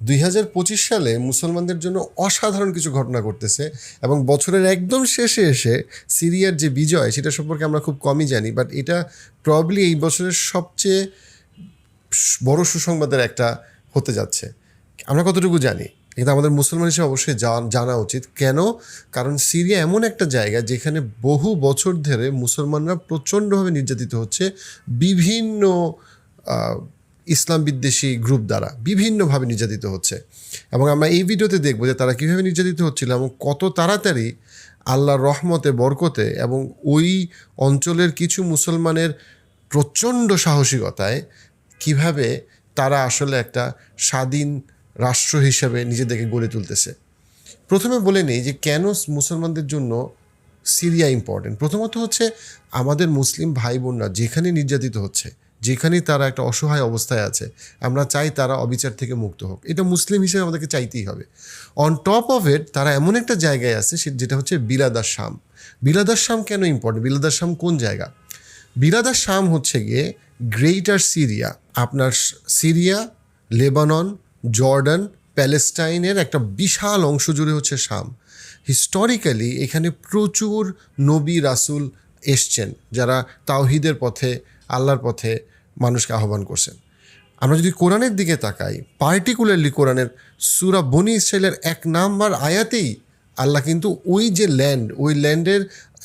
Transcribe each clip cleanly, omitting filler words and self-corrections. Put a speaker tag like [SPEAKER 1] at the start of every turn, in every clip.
[SPEAKER 1] 2025 সালে মুসলমানদের জন্য অসাধারণ কিছু ঘটনা ঘটতেছে এবং বছরের একদম শেষে এসে সিরিয়ার যে বিজয় সেটা সম্পর্কে আমরা খুব কমই জানি, বাট এটা প্রবাবলি এই বছরের সবচেয়ে বড় সুসংবাদের একটা হতে যাচ্ছে। আমরা কতটুকু জানি কিন্তু আমাদের মুসলমান হিসেবে অবশ্যই জানা উচিত। কেন? কারণ সিরিয়া এমন একটা জায়গা যেখানে বহু বছর ধরে মুসলমানরা প্রচণ্ডভাবে নির্যাতিত হচ্ছে বিভিন্ন ইসলাম বিদ্বেষী গ্রুপ দ্বারা, বিভিন্নভাবে নির্যাতিত হচ্ছে। এবং আমরা এই ভিডিওতে দেখব যে তারা কীভাবে নির্যাতিত হচ্ছিল এবং কত তাড়াতাড়ি আল্লাহর রহমতে, বরকতে এবং ওই অঞ্চলের কিছু মুসলমানের প্রচণ্ড সাহসিকতায় কিভাবে তারা আসলে একটা স্বাধীন রাষ্ট্র হিসেবে নিজেদেরকে গড়ে তুলতেছে। প্রথমে বলে নেই যে কেন মুসলমানদের জন্য সিরিয়া ইম্পর্টেন্ট। প্রথমত হচ্ছে আমাদের মুসলিম ভাই বোনরা যেখানে নির্যাতিত হচ্ছে, যেখানেই তারা একটা অসহায় অবস্থায় আছে, আমরা চাই তারা অবিচার থেকে মুক্ত হোক। এটা মুসলিম হিসেবে আমাদেরকে চাইতেই হবে। অন টপ অফ ইট তারা এমন একটা জায়গায় আছে যেটা হচ্ছে বিলাদাস শাম। বিলাদাস শাম কেন ইম্পর্টেন্ট? বিলাদাস শাম কোন জায়গা? বিলাদাস শাম হচ্ছে গিয়ে গ্রেটার সিরিয়া, আপনার সিরিয়া, লেবানন, জর্ডান, প্যালেস্টাইনের একটা বিশাল অংশ জুড়ে হচ্ছে শাম। হিস্টোরিক্যালি এখানে প্রচুর নবী রাসূল এসছেন যারা তাওহীদের পথে, আল্লাহর পথে মানুষকে আহ্বান করছেন। আমরা যদি কোরআনের দিকে তাকাই, পার্টিকুলারলি কোরআনের সূরা বনী ইসরাঈলের 1 নম্বর আয়াতেই আল্লাহ কিন্তু ওই যে ওই ল্যান্ডের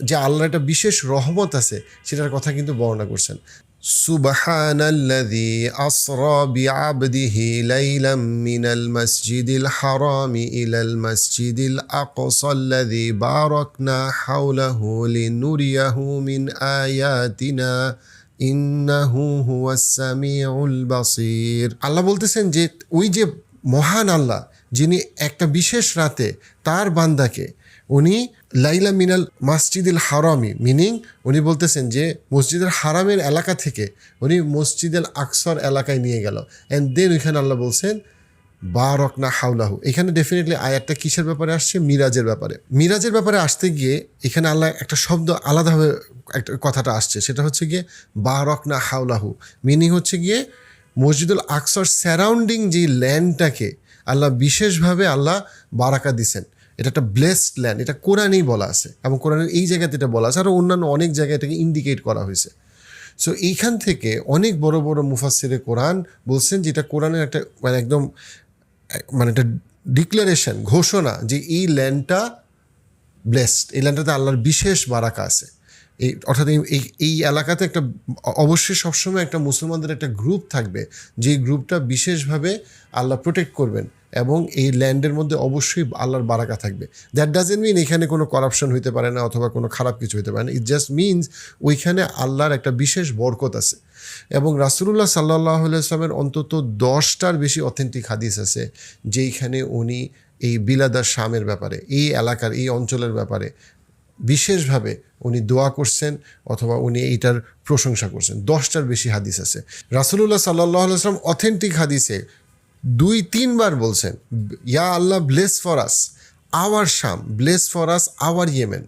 [SPEAKER 1] যে আল্লাহর একটা বিশেষ রহমত আছে সেটার কথা কিন্তু বর্ণনা করছেন। সুবহানাল্লাযী আসরা বিআবদিহি লাইলাম মিনাল মাসজিদিল হারামি ইলাল মাসজিদিল আকসাল্লাযী বারাকনা হাওলাহু লিনুরিয়াহু মিন আয়াতিনা ইন্নাহু হুয়াস সামিউল বাসীর। আল্লাহ বলতেছেন যে ওই যে মহান আল্লাহ যিনি একটা বিশেষ রাতে তার বান্দাকে উনি লাইলা মিনাল মসজিদুল হারামি, মিনিং উনি বলতেছেন যে মসজিদের হারামের এলাকা থেকে উনি মসজিদুল আকসার এলাকায় নিয়ে গেল। অ্যান্ড দেন ওইখানে আল্লাহ বলছেন বারাকনা হাওলাহু। এখানে ডেফিনেটলি আয়াতটা কিসের ব্যাপারে আসছে? মিরাজের ব্যাপারে। মিরাজের ব্যাপারে আসতে গিয়ে এখানে আল্লাহ একটা শব্দ আলাদাভাবে একটা কথাটা আসছে, সেটা হচ্ছে গিয়ে বারাকনা হাওলাহু, মিনিং হচ্ছে গিয়ে মসজিদুল আকসার সারাউন্ডিং যে ল্যান্ডটাকে আল্লাহ বিশেষভাবে আল্লাহ বারাকা দিছেন। এটা একটা ব্লেসড ল্যান্ড, এটা কোরআনেই বলা আছে এবং কোরআনের এই জায়গাতে এটা বলা আছে, আরও অন্যান্য অনেক জায়গায় এটাকে ইন্ডিকেট করা হয়েছে। সো এইখান থেকে অনেক বড় বড় মুফাসসিরে কোরআন বলছেন যে এটা কোরআনের একটা একদম একটা ডিক্লারেশন, ঘোষণা যে এই ল্যান্ডটা ব্লেসড, এই ল্যান্ডটাতে আল্লাহর বিশেষ বারাকা আছে। অর্থাৎ এই এলাকাতে একটা অবশ্যই সবসময় একটা মুসলমানদের একটা গ্রুপ থাকবে যে গ্রুপটা বিশেষভাবে আল্লাহ প্রোটেক্ট করবেন এবং এই ল্যান্ডের মধ্যে অবশ্যই আল্লাহর বারাকা থাকবে। দ্যাট ডাজেন্ট মিন এখানে কোনো করাপশন হইতে পারে না অথবা কোনো খারাপ কিছু হইতে পারে না। ইট জাস্ট মিনস ওইখানে আল্লাহর একটা বিশেষ বরকত আছে। এবং রাসূলুল্লাহ সাল্লাল্লাহু আলাইহি ওয়াসাল্লামের অন্তত 10টার বেশি অথেন্টিক হাদিস আছে যেইখানে উনি এই বিলাদাস শামের ব্যাপারে, এই এলাকার, এই অঞ্চলের ব্যাপারে বিশেষভাবে উনি দোয়া করছেন অথবা উনি এইটার প্রশংসা করছেন। 10টার বেশি হাদিস আছে। রাসূলুল্লাহ সাল্লাল্লাহু আলাইহি ওয়াসাল্লাম অথেন্টিক হাদিসে 2-3 বার বলছেন, ইয়া আল্লাহ ব্লেস ফর আস আওয়ার শাম, bless for us our Yemen.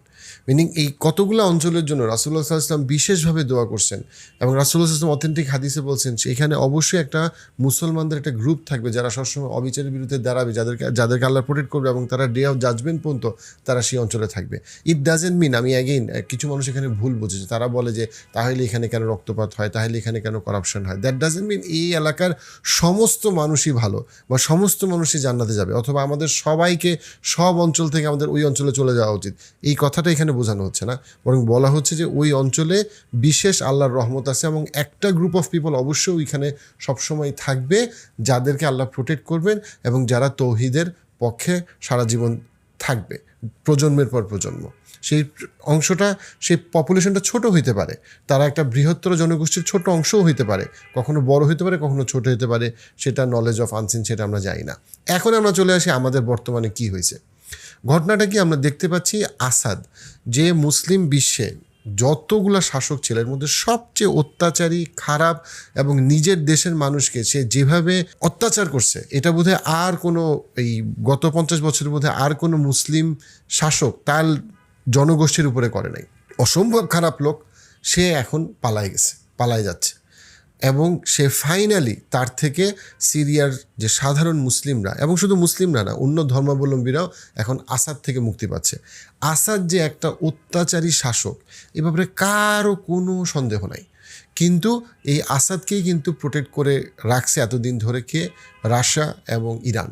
[SPEAKER 1] Meaning এই কতগুলো অঞ্চলের জন্য রাসূলুল্লাহ সাল্লাল্লাহু আলাইহি ওয়াসাল্লাম বিশেষভাবে দোয়া করছেন এবং রাসূলুল্লাহ সাল্লাল্লাহু আলাইহি ওয়াসাল্লাম অথেন্টিক হাদিসে বলছেন এখানে অবশ্যই একটা মুসলমানদের একটা গ্রুপ থাকবে যারা সবসময় অবিচারের বিরুদ্ধে দাঁড়াবে, যাদেরকে আল্লাহ প্রোটেক্ট করবে এবং তারা ডে অফ জাজমেন্ট পর্যন্ত তারা সেই অঞ্চলে থাকবে। ইট ডাজেন্ট মিন, আমি অ্যাগেইন কিছু মানুষ এখানে ভুল বুঝেছে, তারা বলে যে তাহলে এখানে কেন রক্তপাত হয়, তাহলে এখানে কেন করাপশন হয়। দ্যাট ডাজেন্ট মিন এই এলাকার সমস্ত মানুষই ভালো বা সমস্ত মানুষই জান্নাতে যাবে অথবা আমাদের সবাইকে সব অঞ্চল থেকে আমাদের ওই অঞ্চলে চলে যাওয়া উচিত, এই কথাটা এখানে বোঝানো হচ্ছে না। বরং বলা হচ্ছে যে ওই অঞ্চলে বিশেষ আল্লাহর রহমত আছে এবং একটা গ্রুপ অফ পিপল অবশ্যই ওইখানে সবসময় থাকবে যাদেরকে আল্লাহ প্রোটেক্ট করবেন এবং যারা তৌহিদের পক্ষে সারা জীবন থাকবে প্রজন্মের পর প্রজন্ম। সেই অংশটা, সেই পপুলেশনটা ছোট হইতে পারে, তারা একটা বৃহত্তর জনগোষ্ঠীর ছোট অংশও হইতে পারে, কখনো বড় হইতে পারে, কখনো ছোট হইতে পারে, সেটা নলেজ অফ আনসিন, সেটা আমরা জানি না। এখন আমরা চলে আসি আমাদের বর্তমানে কি হয়েছে। ঘটনাটা কি আমরা দেখতে পাচ্ছি, আসাদ যে মুসলিম বিশ্বে যতগুলো শাসক ছিল এর মধ্যে সবচেয়ে অত্যাচারী, খারাপ এবং নিজের দেশের মানুষকে সে যেভাবে অত্যাচার করছে এটা বোধহয় আর কোনো এই গত 50 বছরের মধ্যে আর কোনো মুসলিম শাসক তার জনগোষ্ঠীর উপরে করে নাই। অসম্ভব খারাপ লোক, সে এখন পালায় যাচ্ছে। এবং সে ফাইনালি তার থেকে সিরিয়ার যে সাধারণ মুসলিমরা এবং শুধু মুসলিমরা না, অন্য ধর্মাবলম্বীরাও এখন আসাদ থেকে মুক্তি পাচ্ছে। আসাদ যে একটা অত্যাচারী শাসক, এ ব্যাপারে কারও কোনো সন্দেহ নাই। কিন্তু এই আসাদকেই কিন্তু প্রোটেক্ট করে রাখছে এতদিন ধরে কে? রাশিয়া এবং ইরান।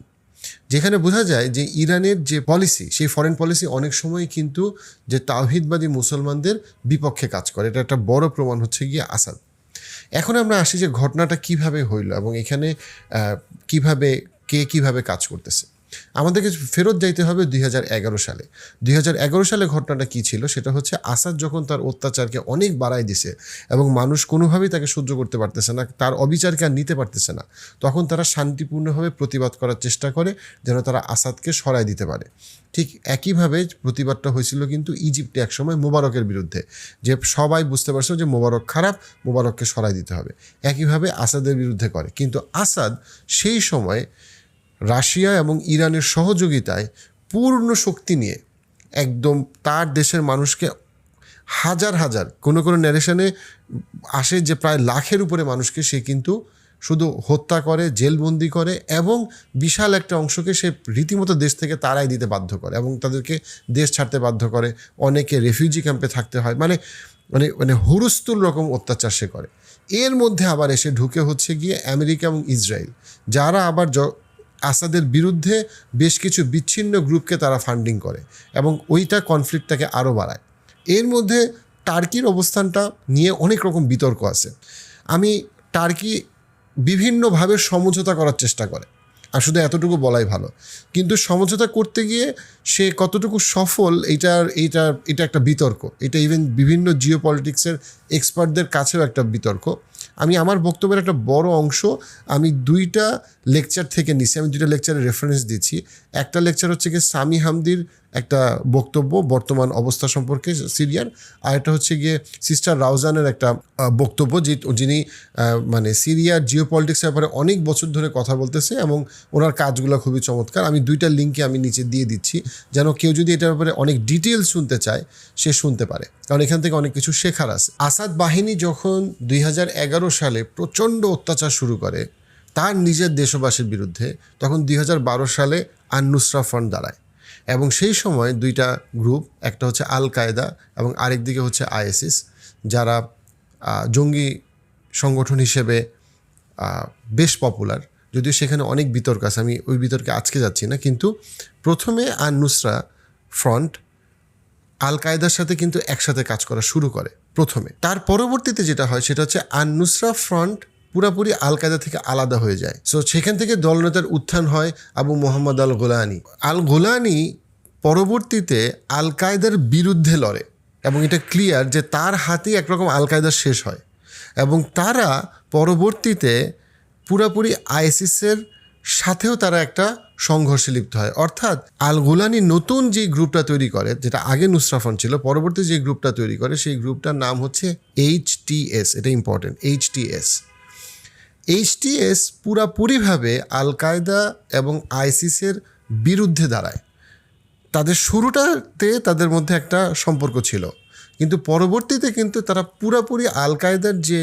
[SPEAKER 1] যেখানে বোঝা যায় যে ইরানের যে পলিসি, সেই ফরেন পলিসি অনেক সময় কিন্তু যে তাওহিদবাদী মুসলমানদের বিপক্ষে কাজ করে। এটা একটা বড় প্রমাণ হচ্ছে গিয়ে আসাদ। এখন আমরা আসি যে ঘটনাটা কিভাবে হইল এবং এখানে কিভাবে কে কিভাবে কাজ করতেছে। আমাদেরকে ফেরত যাইতে হবে 2011 সালে। 2011 সালে ঘটনাটা কী ছিল? সেটা হচ্ছে আসাদ যখন তার অত্যাচারকে অনেক বাড়ায় দিছে এবং মানুষ কোনোভাবেই তাকে সহ্য করতে পারতেছে না, তার অবিচারকে আর নিতে পারতেছে না, তখন তারা শান্তিপূর্ণভাবে প্রতিবাদ করার চেষ্টা করে যেন তারা আসাদকে সরায় দিতে পারে। ঠিক একইভাবে প্রতিবাদটা হয়েছিল কিন্তু ইজিপ্টে একসময় মোবারকের বিরুদ্ধে, যে সবাই বুঝতে পারছিল যে মোবারক খারাপ, মোবারককে সরাই দিতে হবে। একইভাবে আসাদের বিরুদ্ধে করে। কিন্তু আসাদ সেই সময় রাশিয়া এবং ইরানের সহযোগিতায় পূর্ণ শক্তি নিয়ে একদম তার দেশের মানুষকে হাজার হাজার, কোনো ন্যারেশনে আসে যে প্রায় লাখের উপরে মানুষকে সে কিন্তু শুধু হত্যা করে, জেলবন্দি করে এবং বিশাল একটা অংশকে সে রীতিমতো দেশ থেকে তাড়াই দিতে বাধ্য করে এবং তাদেরকে দেশ ছাড়তে বাধ্য করে। অনেকে রেফিউজি ক্যাম্পে থাকতে হয়। মানে মানে মানে হুরুস্তুল রকম অত্যাচার সে করে। এর মধ্যে আবার এসে ঢুকে হচ্ছে গিয়ে আমেরিকা এবং ইসরায়েল, যারা আবার আসাদের বিরুদ্ধে বেশ কিছু বিচ্ছিন্ন গ্রুপকে তারা ফান্ডিং করে এবং ওইটা কনফ্লিক্টটাকে আরও বাড়ায়। এর মধ্যে টার্কির অবস্থানটা নিয়ে অনেক রকম বিতর্ক আছে। টার্কি বিভিন্নভাবে সমঝোতা করার চেষ্টা করে, আর শুধু এতটুকু বলাই ভালো, কিন্তু সমঝোতা করতে গিয়ে সে কতটুকু সফল এটা একটা বিতর্ক। এটা ইভেন বিভিন্ন জিও পলিটিক্সের এক্সপার্টদের কাছেও একটা বিতর্ক। আমি আমার বক্তব্যের একটা বড় অংশ আমি 2টা লেকচার থেকে নিছি। আমি 2টা লেকচারের রেফারেন্স দিচ্ছি। একটা লেকচার হচ্ছে গিয়ে সামি হামদির একটা বক্তব্য বর্তমান অবস্থা সম্পর্কে সিরিয়ার, আর একটা হচ্ছে গিয়ে সিস্টার রাউজানের একটা বক্তব্য, যিনি মানে সিরিয়ার জিও পলিটিক্সের ব্যাপারে অনেক বছর ধরে কথা বলতেছে এবং ওনার কাজগুলো খুবই চমৎকার। আমি 2টা লিঙ্কে আমি নিচে দিয়ে দিচ্ছি, যেন কেউ যদি এটার ব্যাপারে অনেক ডিটেলস শুনতে চায় সে শুনতে পারে, কারণ এখান থেকে অনেক কিছু শেখার আছে। আসাদ বাহিনী যখন 2011 সালে প্রচণ্ড অত্যাচার শুরু করে তার নিজের দেশবাসীর বিরুদ্ধে, তখন 2012 সালে আন-নুসরা ফ্রন্ট দাঁড়ায় এবং সেই সময় 2টা গ্রুপ, একটা হচ্ছে আল কায়দা এবং আরেকদিকে হচ্ছে আইএসিস, যারা জঙ্গি সংগঠন হিসেবে বেশ পপুলার, যদিও সেখানে অনেক বিতর্ক আছে, আমি ওই বিতর্কে আজকে যাচ্ছি না। কিন্তু প্রথমে আন-নুসরা ফ্রন্ট আল কায়দার সাথে কিন্তু একসাথে কাজ করা শুরু করে প্রথমে। তার পরবর্তীতে যেটা হয় সেটা হচ্ছে আন-নুসরা ফ্রন্ট পুরাপুরি আল কায়দা থেকে আলাদা হয়ে যায়। সো সেখান থেকে দলনেতার উত্থান হয় আবু মোহাম্মদ আল গোলানি। আল গোলানি পরবর্তীতে আল কায়দার বিরুদ্ধে লড়ে এবং এটা ক্লিয়ার যে তার হাতেই একরকম আল কায়দা শেষ হয় এবং তারা পরবর্তীতে পুরাপুরি আইএসিসের সাথেও তারা একটা সংঘর্ষে লিপ্ত হয়। অর্থাৎ আল গোলানি নতুন যে গ্রুপটা তৈরি করে, যেটা আগে নুসরা ফ্রন্ট ছিল, পরবর্তী যে গ্রুপটা তৈরি করে সেই গ্রুপটার নাম হচ্ছে HTS। এটা ইম্পর্টেন্ট, HTS পুরাপুরিভাবে আল কায়দা এবং আইসিসের বিরুদ্ধে দাঁড়ায়। তাদের শুরুটাতে তাদের মধ্যে একটা সম্পর্ক ছিল, কিন্তু পরবর্তীতে কিন্তু তারা পুরাপুরি আল কায়দার যে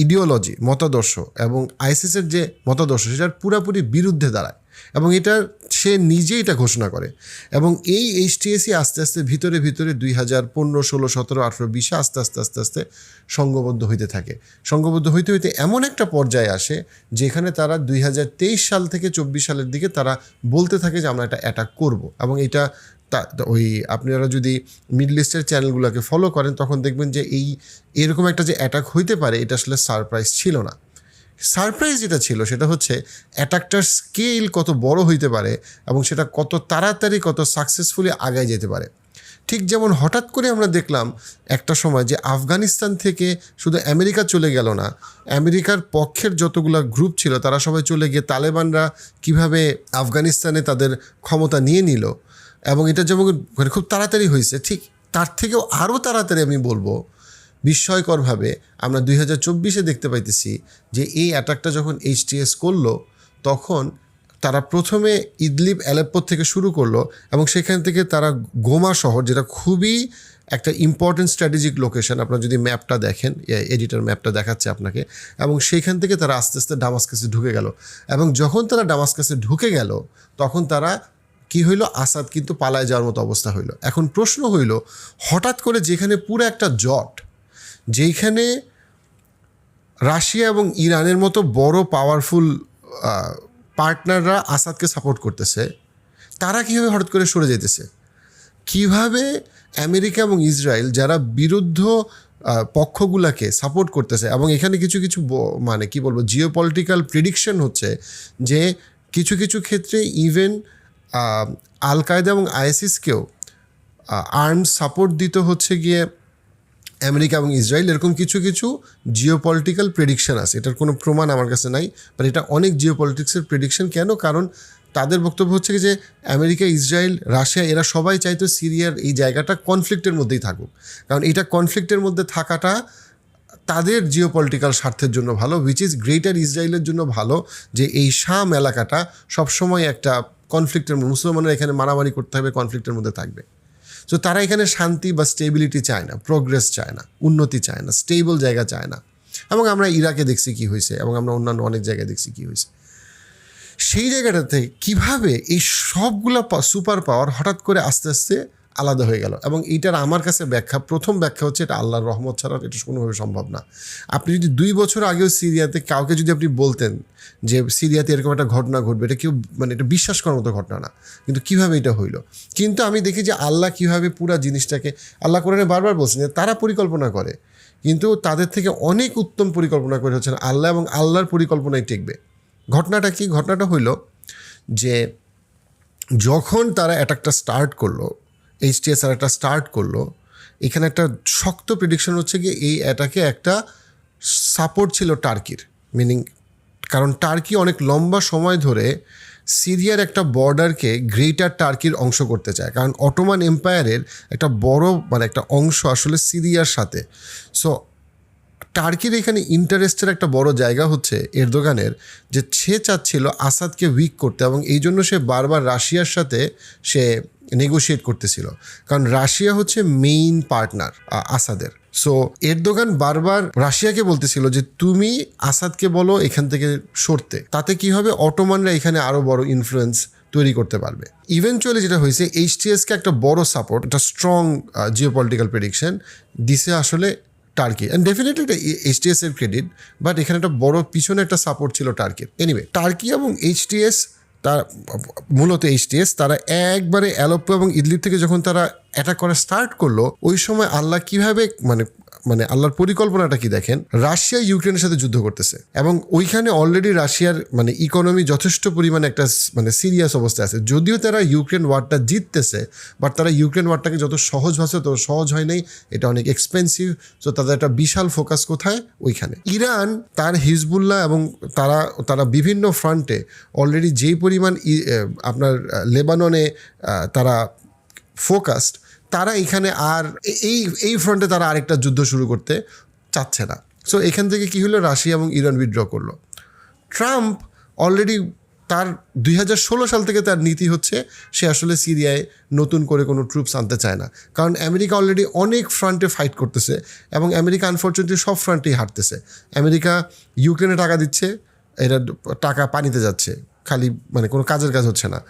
[SPEAKER 1] ইডিওলজি, মতাদর্শ এবং আইসিসের যে মতাদর্শ সেটার পুরাপুরি বিরুদ্ধে দাঁড়ায় এবং এটা সে নিজেই এটা ঘোষণা করে। এবং এই HTSই আস্তে আস্তে ভিতরে 2015, 16, 17, 18, 20 আস্তে আস্তে সংঘবদ্ধ হইতে থাকে। সংঘবদ্ধ হইতে এমন একটা পর্যায়ে আসে যেখানে তারা 2023 সাল থেকে 24 সালের দিকে তারা বলতে থাকে যে আমরা এটা অ্যাটাক করব। এবং এটা ওই আপনারা যদি মিডল ইস্টের চ্যানেলগুলোকে ফলো করেন তখন দেখবেন যে এরকম একটা যে অ্যাটাক হইতে পারে এটা আসলে সারপ্রাইজ ছিল না। সারপ্রাইজ যেটা ছিল সেটা হচ্ছে অ্যাটাকটার স্কেল কত বড় হইতে পারে এবং সেটা কত তাড়াতাড়ি কত সাকসেসফুলি আগায় যেতে পারে। ঠিক যেমন হঠাৎ করে আমরা দেখলাম একটা সময় যে আফগানিস্তান থেকে শুধু আমেরিকা চলে গেল না, আমেরিকার পক্ষের যতগুলো গ্রুপ ছিল তারা সবাই চলে গিয়ে তালেবানরা কিভাবে আফগানিস্তানে তাদের ক্ষমতা নিয়ে নিল এবং এটা যেমন খুব তাড়াতাড়ি হয়েছে, ঠিক তার থেকেও আরও তাড়াতাড়ি আমি বলবো বিস্ময়করভাবে আমরা 2024 দেখতে পাইতেছি যে এই অ্যাটাকটা যখন HTS করলো তখন তারা প্রথমে ইদলিব, অ্যালেপ্পো থেকে শুরু করলো এবং সেখান থেকে তারা গোমা শহর, যেটা খুবই একটা ইম্পর্টেন্ট স্ট্র্যাটেজিক লোকেশন, আপনারা যদি ম্যাপটা দেখেন, এডিটর ম্যাপটা দেখাচ্ছে আপনাকে, এবং সেইখান থেকে তারা আস্তে আস্তে ডামাস্কাসে ঢুকে গেল। এবং যখন তারা ডামাস্কাসে ঢুকে গেল তখন তারা কি হইল, আসাদ কিন্তু পালায় যাওয়ার মতো অবস্থা হইল। এখন প্রশ্ন হইল, হঠাৎ করে যেখানে পুরো একটা জট, যেখানে রাশিয়া এবং ইরানের মতো বড় পাওয়ারফুল পার্টনাররা আসাদকে সাপোর্ট করতেছে, তারা কীভাবে হঠাৎ করে সরে যেতেছে? কিভাবে আমেরিকা এবং ইসরায়েল যারা বিরুদ্ধ পক্ষগুলাকে সাপোর্ট করতেছে, এবং এখানে কিছু কিছু মানে কি বলবো, জিওপলিটিক্যাল প্রিডিকশন হচ্ছে যে কিছু কিছু ক্ষেত্রে ইভেন আল কায়দা এবং আইএসিসকেও আর্মস সাপোর্ট দিতে হচ্ছে গিয়ে আমেরিকা এবং ইসরায়েল, এরকম কিছু কিছু জিওপলিটিক্যাল প্রেডিকশন আছে। এটার কোনো প্রমাণ আমার কাছে নাই, বাট এটা অনেক জিওপলিটিক্সের প্রেডিকশন। কেন? কারণ তাদের বক্তব্য হচ্ছে যে আমেরিকা, ইসরায়েল, রাশিয়া এরা সবাই চাইতো সিরিয়ার এই জায়গাটা কনফ্লিক্টের মধ্যেই থাকুক, কারণ এটা কনফ্লিক্টের মধ্যে থাকাটা তাদের জিওপলিটিক্যাল স্বার্থের জন্য ভালো, উইচ ইজ গ্রেটার ইসরায়েলের জন্য ভালো, যে এই শাম এলাকাটা সবসময় একটা কনফ্লিক্টের, মুসলমানরা এখানে মারামারি করতে হবে, কনফ্লিক্টের মধ্যে থাকবে। সো তারা এখানে শান্তি বা স্টেবিলিটি চায় না, প্রোগ্রেস চায় না, উন্নতি চায় না, স্টেবল জায়গা চায় না। এবং আমরা ইরাকে দেখছি কী হয়েছে, এবং আমরা অন্যান্য অনেক জায়গায় দেখছি কী হয়েছে। সেই জায়গাটাতে কীভাবে এই সবগুলো সুপার পাওয়ার হঠাৎ করে আস্তে আস্তে আলাদা হয়ে গেল, এবং এইটার আমার কাছে প্রথম ব্যাখ্যা হচ্ছে এটা আল্লাহর রহমত ছাড়া এটা কোনোভাবে সম্ভব না। আপনি যদি 2 বছর আগেও সিরিয়াতে কাউকে যদি আপনি বলতেন যে সিরিয়াতে এরকম একটা ঘটনা ঘটবে, এটা কেউ মানে এটা বিশ্বাস করার মতো ঘটনা না, কিন্তু কীভাবে এটা হইলো। কিন্তু আমি দেখি যে আল্লাহ কীভাবে পুরো জিনিসটাকে, আল্লাহ কোরআনে বারবার বলছেন যে তারা পরিকল্পনা করে, কিন্তু তাদের থেকে অনেক উত্তম পরিকল্পনা করে হচ্ছেন আল্লাহ, এবং আল্লাহর পরিকল্পনায় টিকবে। ঘটনাটা কি? ঘটনাটা হইল যে যখন তারা অ্যাটাকটা স্টার্ট করলো, HTS আর একটা স্টার্ট করলো, এখানে একটা শক্ত প্রেডিকশন হচ্ছে কি এই অ্যাটাকে একটা সাপোর্ট ছিল টার্কির, মিনিং কারণ টার্কি অনেক লম্বা সময় ধরে সিরিয়ার একটা বর্ডারকে গ্রেটার টার্কির অংশ করতে চায়, কারণ অটোমান এম্পায়ারের একটা বড় মানে একটা অংশ আসলে সিরিয়ার সাথে। সো টার্কির এখানে ইন্টারেস্টের একটা বড় জায়গা হচ্ছে এরদোগানের, যে সে চাচ্ছিল আসাদকে উইক করতে, এবং এই জন্য সে বারবার রাশিয়ার সাথে সে নেগোশিয়েট করতেছিল, কারণ রাশিয়া হচ্ছে মেইন পার্টনার আসাদের। সো এরদোগান বারবার রাশিয়াকে বলতেছিল যে তুমি আসাদকে বলো এখান থেকে সরতে, তাতে কি হবে, অটোমানরা এখানে আরও বড় ইনফ্লুয়েন্স তৈরি করতে পারবে। ইভেনচুয়ালি যেটা হয়েছে, HTSকে একটা বড় সাপোর্ট, একটা স্ট্রং জিওপলিটিক্যাল প্রেডিকশন দিছে আসলে টার্কি, অ্যান্ড ডেফিনেটলি এটা HTS এর ক্রেডিট, বাট এখানে একটা বড় পিছনে একটা সাপোর্ট ছিল টার্কির। এনিওয়ে, টার্কি এবং HTS, তার মূলত HTS তারা একবারে অ্যালেপ্পো এবং ইদলিব থেকে যখন তারা অ্যাটাক করা স্টার্ট করলো, ওই সময় আল্লাহ কীভাবে মানে আল্লাহর পরিকল্পনাটা কি দেখেন, রাশিয়া ইউক্রেনের সাথে যুদ্ধ করতেছে, এবং ওইখানে অলরেডি রাশিয়ার মানে ইকোনমি যথেষ্ট পরিমাণে একটা মানে সিরিয়াস অবস্থায় আছে। যদিও তারা ইউক্রেন ওয়ারটা জিততেছে, বাট তারা ইউক্রেন ওয়ারটাকে যত সহজ ভাবছে তত সহজ হয় নাই, এটা অনেক এক্সপেন্সিভ। সো তাদের একটা বিশাল ফোকাস কোথায়, ওইখানে। ইরান তার হিজবুল্লাহ এবং তারা বিভিন্ন ফ্রন্টে অলরেডি যেই পরিমাণ আপনার লেবাননে তারা ফোকাসড, তারা এখানে আর এই ফ্রন্টে তারা আরেকটা যুদ্ধ শুরু করতে চাচ্ছে না। সো এখান থেকে কী হলো, রাশিয়া এবং ইরান উইথড্র করলো। ট্রাম্প অলরেডি তার 2016 সাল থেকে তার নীতি হচ্ছে সে আসলে সিরিয়ায় নতুন করে কোনো ট্রুপস আনতে চায় না, কারণ আমেরিকা অলরেডি অনেক ফ্রন্টে ফাইট করতেছে, এবং আমেরিকা আনফর্চুনেটলি সব ফ্রন্টেই হারতেছে। আমেরিকা ইউক্রেনে টাকা দিচ্ছে, এটা টাকা পানিতে যাচ্ছে, খালি মানে কোনো কাজের কাজ হচ্ছে না।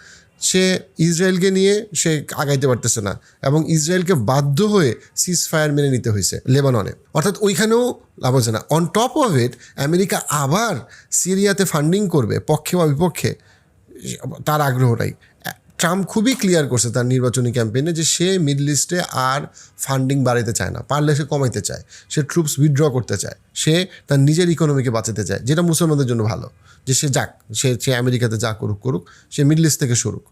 [SPEAKER 1] সে ইসরায়েলকে নিয়ে সে আগাইতে পারতেছে না, এবং ইসরায়েলকে বাধ্য হয়ে সিজ ফায়ার মেনে নিতে হয়েছে লেবাননে, অর্থাৎ ওইখানেও লাভ হচ্ছে না। On top of it America আবার সিরিয়াতে ফান্ডিং করবে, পক্ষে বা বিপক্ষে তার আগ্রহটাই। ট্রাম্প খুবই ক্লিয়ার করছে তার নির্বাচনী ক্যাম্পেইনে যে সে মিডল ইস্টে আর ফান্ডিং বাড়াইতে চায় না, পারলে সে কমাইতে চায়, সে ট্রুপস উইথড্র করতে চায়, সে তার নিজের ইকোনমিকে বাঁচাতে চায়, যেটা মুসলমানদের জন্য ভালো, যে সে যাক, সে আমেরিকাতে যা করুক, সে মিডল ইস্ট থেকে সরুক।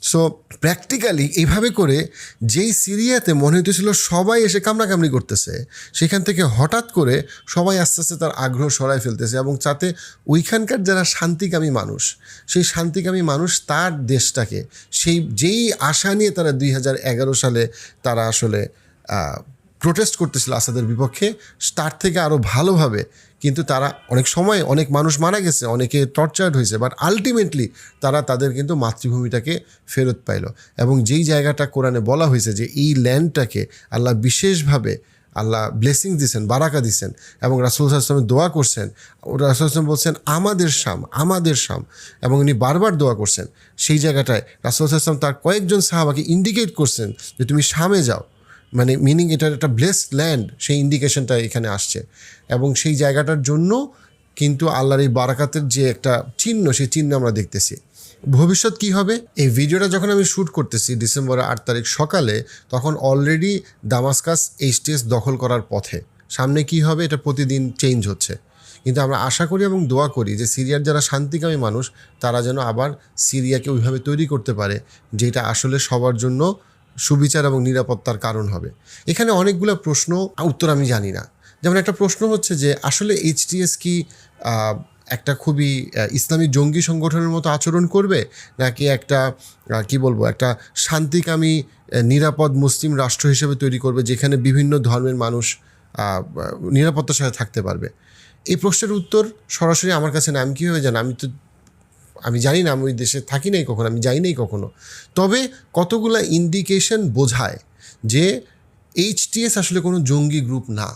[SPEAKER 1] সো প্র্যাকটিক্যালি এইভাবে করে যেই সিরিয়াতে মনে হইতেছিল সবাই এসে কামড়াকামড়ি করতেছে, সেখান থেকে হঠাৎ করে সবাই আস্তে আস্তে তার আগ্রহ সরায় ফেলতেছে, এবং যাতে ওইখানকার যারা শান্তিকামী মানুষ, সেই শান্তিকামী মানুষ তার দেশটাকে যেই আশা নিয়ে তারা 2011 সালে তারা আসলে প্রোটেস্ট করতেছিল আসাদের বিপক্ষে, তার থেকে আরও ভালোভাবে, কিন্তু তারা অনেক সময় অনেক মানুষ মারা গেছে, অনেকে টর্চার্ড হয়েছে, বাট আলটিমেটলি তারা তাদের কিন্তু মাতৃভূমিটাকে ফেরত পাইল। এবং যেই জায়গাটা কোরআনে বলা হয়েছে যে এই ল্যান্ডটাকে আল্লাহ বিশেষভাবে আল্লাহ ব্লেসিং দিছেন, বারাকা দিছেন, এবং রাসূল সাল্লাল্লাহু আলাইহি ওয়াসাল্লাম দোয়া করছেন, রাসূল সাল্লাল্লাহু আলাইহি ওয়াসাল্লাম বলছেন আমাদের শাম, এবং উনি বারবার দোয়া করছেন। সেই জায়গাটায় রাসূল সাল্লাল্লাহু আলাইহি ওয়াসাল্লাম তার কয়েকজন সাহাবাকে ইন্ডিকেট করছেন যে তুমি শামে যাও, মানে মিনিং এটার একটা ব্লেসড ল্যান্ড, সেই ইন্ডিকেশনটা এখানে আসছে। এবং সেই জায়গাটার জন্য কিন্তু আল্লাহর এই বারাকাতের যে একটা চিহ্ন, সেই চিহ্ন আমরা দেখতেছি। ভবিষ্যৎ কি হবে? এই ভিডিওটা যখন আমি শ্যুট করতেছি ডিসেম্বরের 8 তারিখ সকালে, তখন অলরেডি দামাস্কাস HTS দখল করার পথে। সামনে কি হবে এটা প্রতিদিন চেঞ্জ হচ্ছে, কিন্তু আমরা আশা করি এবং দোয়া করি যে সিরিয়ার যারা শান্তিকামী মানুষ তারা যেন আবার সিরিয়াকে ওইভাবে তৈরি করতে পারে যেটা আসলে সবার জন্য সুবিচার এবং নিরাপত্তার কারণ হবে। এখানে অনেকগুলো প্রশ্ন, উত্তর আমি জানি না। যেমন একটা প্রশ্ন হচ্ছে যে আসলে HTS কি একটা খুবই ইসলামী জঙ্গি সংগঠনের মতো আচরণ করবে, নাকি একটা একটা শান্তিকামী নিরাপদ মুসলিম রাষ্ট্র হিসেবে তৈরি করবে যেখানে বিভিন্ন ধর্মের মানুষ নিরাপত্তার সাথে থাকতে পারবে? এই প্রশ্নের উত্তর সরাসরি আমার কাছে না। আমি কীভাবে জানি? আমি জানি না, আমি ওই দেশে থাকি নাই কখনো, আমি যাই নাই কখনো। তবে কতগুলো ইন্ডিকেশন বোঝায় যে HTS আসলে কোনো জঙ্গি গ্রুপ না।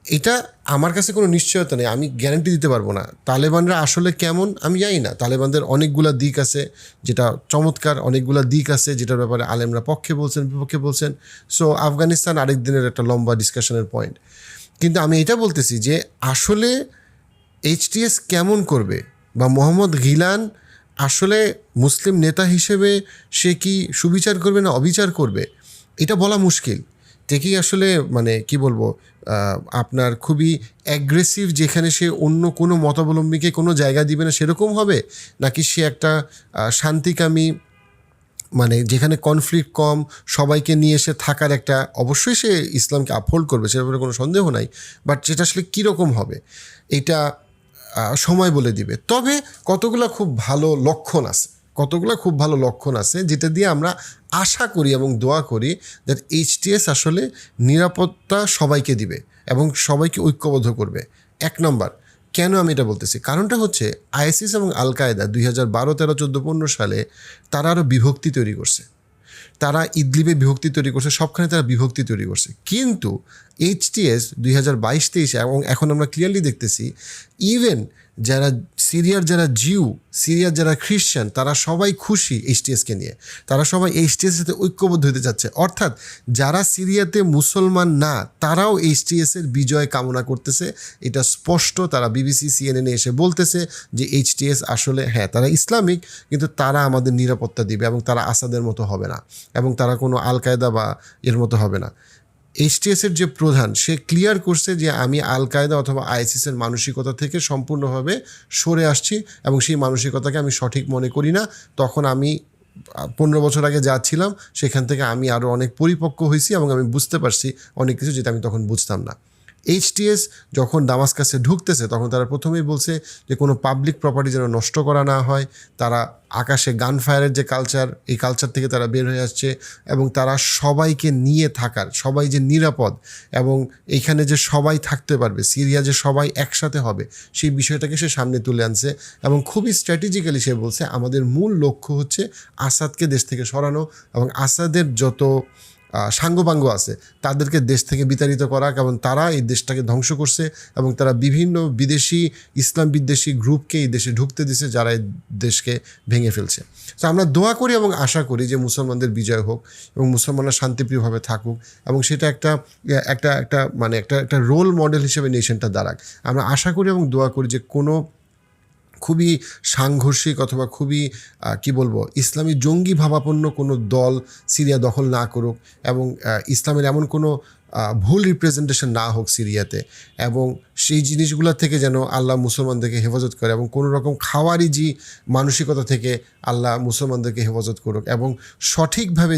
[SPEAKER 1] এটা আমার কাছে কোনো নিশ্চয়তা নেই, আমি গ্যারান্টি দিতে পারবো না। তালেবানরা আসলে কেমন আমি জানি না। তালেবানদের অনেকগুলো দিক আছে যেটা চমৎকার, অনেকগুলো দিক আছে যেটার ব্যাপারে আলেমরা পক্ষে বলছেন, বিপক্ষে বলছেন। সো আফগানিস্তান আরেক দিনের একটা লম্বা ডিসকাশনের পয়েন্ট। কিন্তু আমি এটা বলতেছি যে আসলে HTS কেমন করবে, বা মোহাম্মদ গিলান আসলে মুসলিম নেতা হিসেবে সে কি সুবিচার করবে না অবিচার করবে, এটা বলা মুশকিল। দেখি আসলে আপনার খুবই অ্যাগ্রেসিভ, যেখানে সে অন্য কোনো মতাবলম্বীকে কোনো জায়গা দিবে না সেরকম হবে, নাকি সে একটা শান্তিকামী, যেখানে কনফ্লিক্ট কম, সবাইকে নিয়ে এসে থাকার একটা, অবশ্যই সে ইসলামকে আপহোল্ড করবে, সে ব্যাপারে কোনো সন্দেহ নাই, বাট সেটা আসলে কীরকম হবে এটা সময় বলে দিবে। তবে কতগুলো খুব ভালো লক্ষণ আছে যেটা দিয়ে আমরা আশা করি এবং দোয়া করি দ্যাট HTS আসলে নিরাপত্তা সবাইকে দিবে এবং সবাইকে ঐক্যবদ্ধ করবে। 1 নম্বর, কেন আমি এটা বলতেছি? কারণটা হচ্ছে ISIS এবং আল কায়দা 2012, 13, 14, 15 সালে তারা আরও বিভক্তি তৈরি করছে। তারা ইদলিবে বিভক্তি তৈরি করছে, সবখানে তারা বিভক্তি তৈরি করছে। কিন্তু HTS 2022-23 এবং এখন আমরা ক্লিয়ারলি দেখতেছি ইভেন যারা সিরিয়ার যারা খ্রিশ্চান, তারা সবাই খুশি HTSকে নিয়ে, তারা সবাই HTS সাথে ঐক্যবদ্ধ হতে যাচ্ছে। অর্থাৎ যারা সিরিয়াতে মুসলমান না তারাও HTS-এর বিজয় কামনা করতেছে। এটা স্পষ্ট, তারা BBC, CNN এসে বলতেছে যে HTS আসলে তারা ইসলামিক, কিন্তু তারা আমাদের নিরাপত্তা দিবে এবং তারা আসাদের মতো হবে না এবং তারা কোনো আল কায়দা বা এর মতো হবে না। HTS-এর যে প্রধান, সে ক্লিয়ার করছে যে আমি আল কায়দা অথবা ISIS-এর মানসিকতা থেকে সম্পূর্ণভাবে সরে আসছি এবং সেই মানসিকতাকে আমি সঠিক মনে করি না। তখন আমি 15 বছর আগে যা ছিলাম সেখান থেকে আমি আরও অনেক পরিপক্ক হয়েছি এবং আমি বুঝতে পারছি অনেক কিছু যেটা আমি তখন বুঝতাম না। HTS যখন দামাস্কাসে ঢুকতেছে তখন তারা প্রথমেই বলছে যে কোনো পাবলিক প্রপার্টি যেন নষ্ট করা না হয়। তারা আকাশে গান ফায়ারের যে কালচার, এই কালচার থেকে তারা বের হয়ে আসছে এবং তারা সবাইকে নিয়ে থাকার, সবাই যে নিরাপদ এবং এইখানে যে সবাই থাকতে পারবে, সিরিয়া যে সবাই একসাথে হবে, সেই বিষয়টাকে সে সামনে তুলে আনছে এবং খুবই স্ট্র্যাটেজিক্যালি সে বলছে আমাদের মূল লক্ষ্য হচ্ছে আসাদকে দেশ থেকে সরানো এবং আসাদের যত সাঙ্গপাঙ্গ আছে তাদেরকে দেশ থেকে বিতাড়িত করা, কারণ তারা এই দেশটাকে ধ্বংস করছে এবং তারা বিভিন্ন বিদেশি ইসলাম বিদ্বেষী গ্রুপকে এই দেশে ঢুকতে দিছে যারা এই দেশকে ভেঙে ফেলছে। তো আমরা দোয়া করি এবং আশা করি যে মুসলমানদের বিজয় হোক এবং মুসলমানরা শান্তিপ্রিয়ভাবে থাকুক এবং সেটা একটা রোল মডেল হিসেবে নেশনটা দাঁড়াক। আমরা আশা করি এবং দোয়া করি যে কোনো খুবই সাংঘর্ষিক অথবা খুবই ইসলামী জঙ্গি ভাবাপন্ন কোনো দল সিরিয়া দখল না করুক এবং ইসলামের এমন কোনো ভুল রিপ্রেজেন্টেশন না হোক সিরিয়াতে, এবং সেই জিনিসগুলো থেকে যেন আল্লাহ মুসলমানদেরকে হেফাজত করে এবং কোনো রকম খাওয়ারিজি মানসিকতা থেকে আল্লাহ মুসলমানদেরকে হেফাজত করুক এবং সঠিকভাবে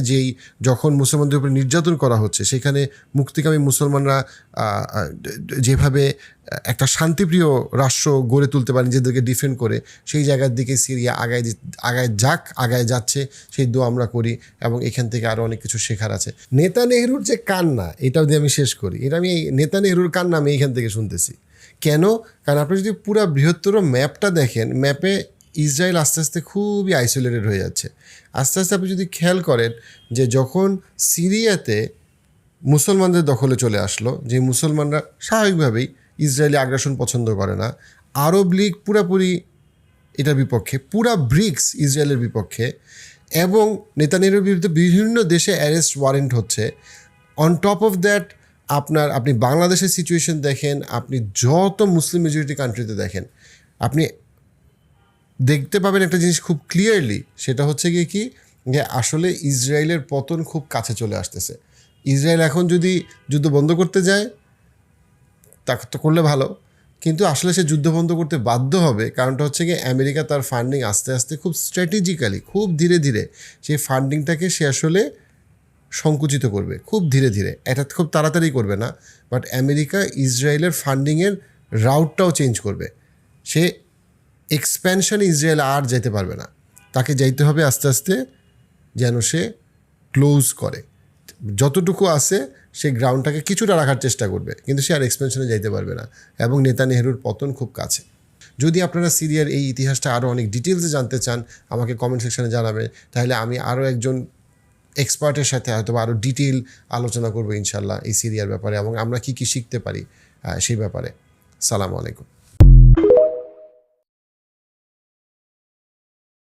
[SPEAKER 1] যখন মুসলমানদের উপরে নির্যাতন করা হচ্ছে সেখানে মুক্তিকামী মুসলমানরা যেভাবে একটা শান্তিপ্রিয় রাষ্ট্র গড়ে তুলতে পারে নিজেদেরকে ডিফেন্ড করে, সেই জায়গার দিকে সিরিয়া আগায় যাচ্ছে, সেই দোয়া আমরা করি এবং এখান থেকে আরও অনেক কিছু শেখার আছে। নেতানিয়াহুর যে কান্না, এটা এটাও দিয়ে আমি শেষ করি। এটা আমি নেতানিয়াহুর কান্না আমি এইখান থেকে শুনতেছি। কেন? কারণ আপনি যদি পুরো বৃহত্তর ম্যাপটা দেখেন, ম্যাপে ইসরায়েল আস্তে আস্তে খুবই আইসোলেটেড হয়ে যাচ্ছে। আস্তে আস্তে আপনি যদি খেয়াল করেন যে যখন সিরিয়াতে মুসলমানদের দখলে চলে আসলো, যে মুসলমানরা স্বাভাবিকভাবেই ইসরায়েলি আগ্রাসন পছন্দ করে না, আরব লীগ পুরাপুরি এটার বিপক্ষে, পুরা ব্রিক্স ইসরায়েলের বিপক্ষে, এবং নেতানিয়াহুর বিরুদ্ধে বিভিন্ন দেশে অ্যারেস্ট ওয়ারেন্ট হচ্ছে। অন টপ অফ দ্যাট আপনি বাংলাদেশের সিচুয়েশন দেখেন, আপনি যত মুসলিম মেজরিটি কান্ট্রিতে দেখেন, আপনি দেখতে পাবেন একটা জিনিস খুব ক্লিয়ারলি, সেটা হচ্ছে গিয়ে কি, যে আসলে ইসরায়েলের পতন খুব কাছে চলে আসতেছে। ইসরায়েল এখন যদি যুদ্ধ বন্ধ করতে যায়, তা তো করলে ভালো, কিন্তু আসলে সে যুদ্ধ বন্ধ করতে বাধ্য হবে। কারণটা হচ্ছে গিয়ে আমেরিকা তার ফান্ডিং আস্তে আস্তে খুব স্ট্র্যাটেজিক্যালি, খুব ধীরে ধীরে সেই ফান্ডিংটাকে সে আসলে সংকুচিত করবে, খুব ধীরে ধীরে। এটা খুব তাড়াতাড়ি করবে না, বাট আমেরিকা ইসরায়েলের ফান্ডিংয়ের রাউটটাও চেঞ্জ করবে। সে এক্সপ্যানশনে ইসরায়েল আর যেতে পারবে না, তাকে যাইতে হবে আস্তে আস্তে যেন সে ক্লোজ করে। যতটুকু আছে সে গ্রাউন্ডটাকে কিছুটা রাখার চেষ্টা করবে, কিন্তু সে আর এক্সপেনশনে যাইতে পারবে না, এবং নেতানিয়াহুর পতন খুব কাছে। যদি আপনারা সিরিয়ার এই ইতিহাসটা আরও অনেক ডিটেলসে জানতে চান, আমাকে কমেন্ট সেকশনে জানাবেন, তাহলে আমি আরও একজন এক্সপার্টের সাথে হয়তো আরও ডিটেল আলোচনা করবো ইনশাল্লাহ এই সিরিয়ার ব্যাপারে, এবং আমরা কী কী শিখতে পারি সেই ব্যাপারে। সালামু আলাইকুম।